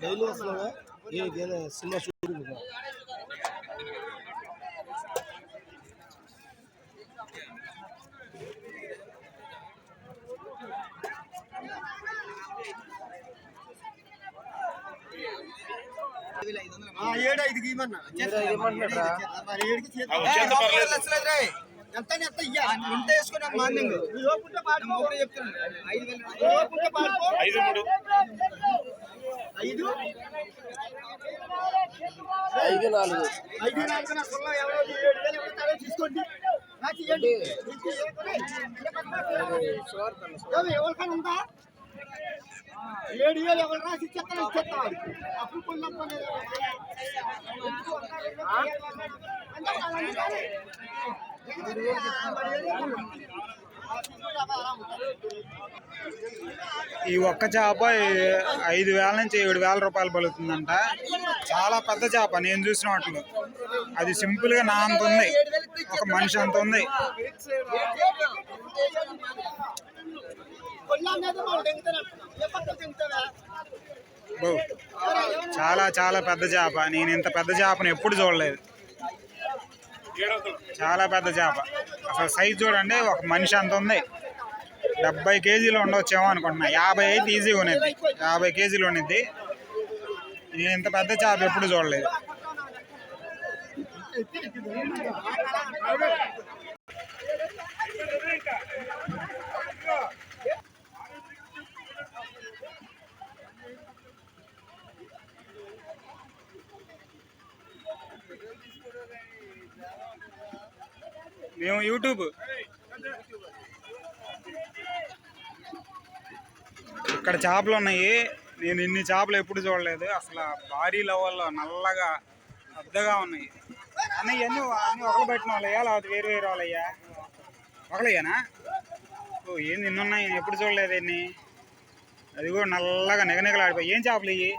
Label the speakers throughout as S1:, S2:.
S1: Daily వస్తున్నావా cinema shooting
S2: ఏడు ఐదుకి ఇవ్వన్నా ఎంత ఎంత ఇంత వేసుకున్నా మార్నింగ్ చెప్తున్నాను 5 తీసుకోండి ఎవరికైనా ఉందా 7,000 ఎవరు రాసి ఇచ్చేస్తాను ఇచ్చేస్తాను అప్పుడు
S3: ఈ ఒక్క చేప 5,000 నుంచి 7,000 రూపాయలు పలుకుతుందంట. చాలా పెద్ద చేప నేను చూసిన వాటిలో. అది సింపుల్ గా నా అంత ఉంది, ఒక మనిషి అంత ఉంది. చాలా చాలా పెద్ద చేప. నేను ఇంత పెద్ద చేపను ఎప్పుడు చూడలేదు. చాలా పెద్ద చేప. అసలు సైజ్ చూడండి, ఒక మనిషి అంత ఉంది. 70 కేజీలు ఉండవచ్చేమో అనుకుంటున్నా. 50 అయితే ఈజీగా ఉన్నది. 50 కేజీలు ఉన్నది. నేను ఇంత పెద్ద చేప ఎప్పుడు చూడలేదు. మేము యూట్యూబ్ ఇక్కడ చేపలు ఉన్నాయి. నేను ఇన్ని చేపలు ఎప్పుడు చూడలేదు. అసలు భారీ లెవెల్లో నల్లగా పెద్దగా ఉన్నాయి. అన్న ఇవన్నీ అన్నీ ఒకరు పెట్టిన వాళ్ళయ్యా, లేకపోతే వేరు వేరు వాళ్ళయ్యా? ఒకలయ్యానా? ఓ ఏంది ఇన్ని ఉన్నాయి, నేను ఎప్పుడు చూడలేదు ఇన్ని. అది కూడా నల్లగా నిగనిగలాడిపోయి. ఏం చేపలు ఇవి?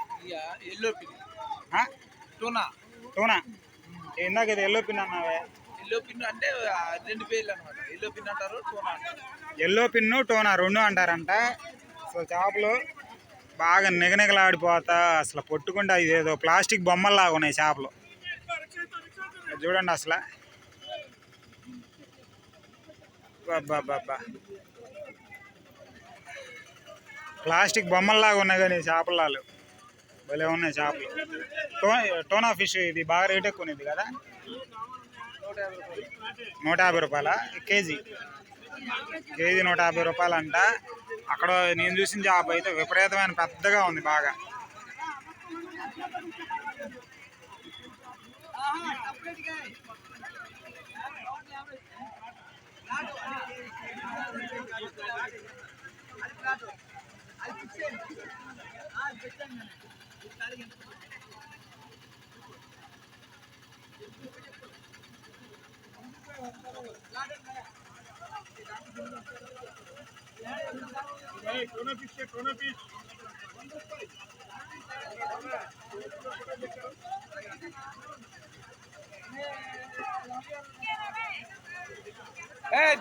S2: Yellow pin టూనా.
S3: టూనా ఇందాక ఇది ఎల్లో పిన్ అన్నావే.
S2: ఎల్లో పిన్ అంటే 2 పేర్లు అనమాట. ఎల్లో పిన్ అంటారు, టోనా అంటారు.
S3: ఎల్లో పిన్ను టోనా 2 అంటారంట. సో చేపలు బాగా నిగనిగలాడిపోతా అసలు పట్టుకుంటే ఏదో ప్లాస్టిక్ బొమ్మల్లాగా ఉన్నాయి చేపలు. చూడండి అసలు బాబా ప్లాస్టిక్ బొమ్మల్లాగా ఉన్నాయి కానీ చేపలాలు భలే ఉన్నాయి చేపలు. టోనా ఫిష్ ఇది బాగా రేట్ ఎక్కువ ఉంది కదా. 150 రూపాయల కేజీ. కేజీ 150 రూపాయలు అంట. అక్కడ నేను చూసిన చేప అయితే విపరీతమైన పెద్దగా ఉంది బాగా.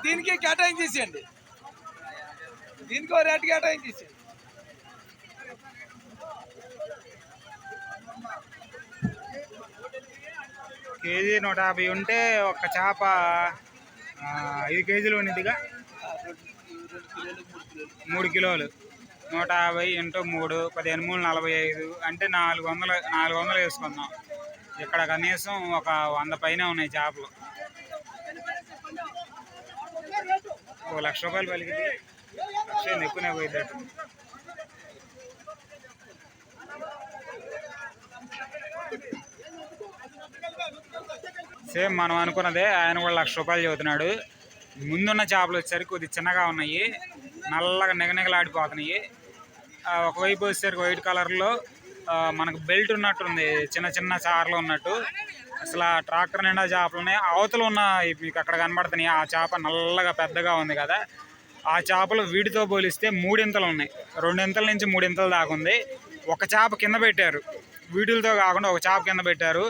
S2: దీనికి కేటాయించేసేయండి, దీనికి రేట్ కేటాయించేసేయండి.
S3: కేజీ 150 ఉంటే ఒక చేప 5 కేజీలు ఉన్నదిగా. 3 కిలోలు 150 ఇంటూ 3 15 3 45 అంటే 400 వేసుకుందాం. ఇక్కడ కనీసం ఒక 100 పైన ఉన్నాయి చేపలు. 1,00,000 రూపాయలు పలికింది. లక్ష ఎక్కువనే పోయేటట్టు. సేమ్ మనం అనుకున్నదే. ఆయన కూడా 1,00,000 రూపాయలు చెబుతున్నాడు. ముందున్న చేపలు వచ్చేసరికి కొద్దిగా చిన్నగా ఉన్నాయి, నల్లగా నిగనిగలాడిపోతున్నాయి. ఒకవైపు వచ్చేసరికి వైట్ కలర్లో మనకు బెల్ట్ ఉన్నట్టుంది, చిన్న చిన్న చారలు ఉన్నట్టు. అసలు ట్రాక్టర్ నిండా చేపలు ఉన్నాయి. అవతలు ఉన్న మీకు అక్కడ కనబడుతున్నాయి ఆ చేప నల్లగా పెద్దగా ఉంది కదా. ఆ చేపలు వీటితో పోలిస్తే 3 ఇంతలు ఉన్నాయి. 2 ఇంతల నుంచి 3 ఇంతలు దాకా ఉంది. ఒక చేప కింద పెట్టారు, వీటితో కాకుండా ఒక చేప కింద పెట్టారు.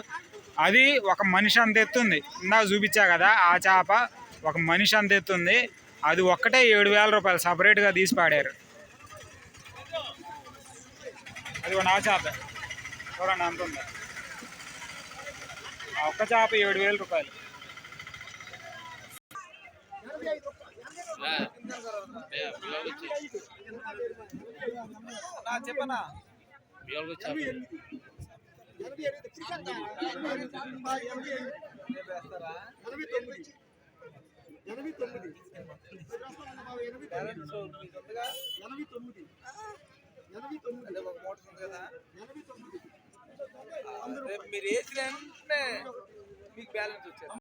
S3: అది ఒక మనిషి అంత ఎత్తుంది. ఇందాక చూపించా కదా ఆ చేప ఒక మనిషి అంత ఎత్తుంది. అది ఒక్కటే 7,000 రూపాయలు సపరేట్గా తీసి పాడారు. అది కూడా ఆ చేప చూడండి అంత ఉంది. ఆ ఒక్క చేప 7,000 రూపాయలు.
S2: చెప్పనా మీరు వేసిన మీకు బ్యాలెన్స్ వచ్చారు.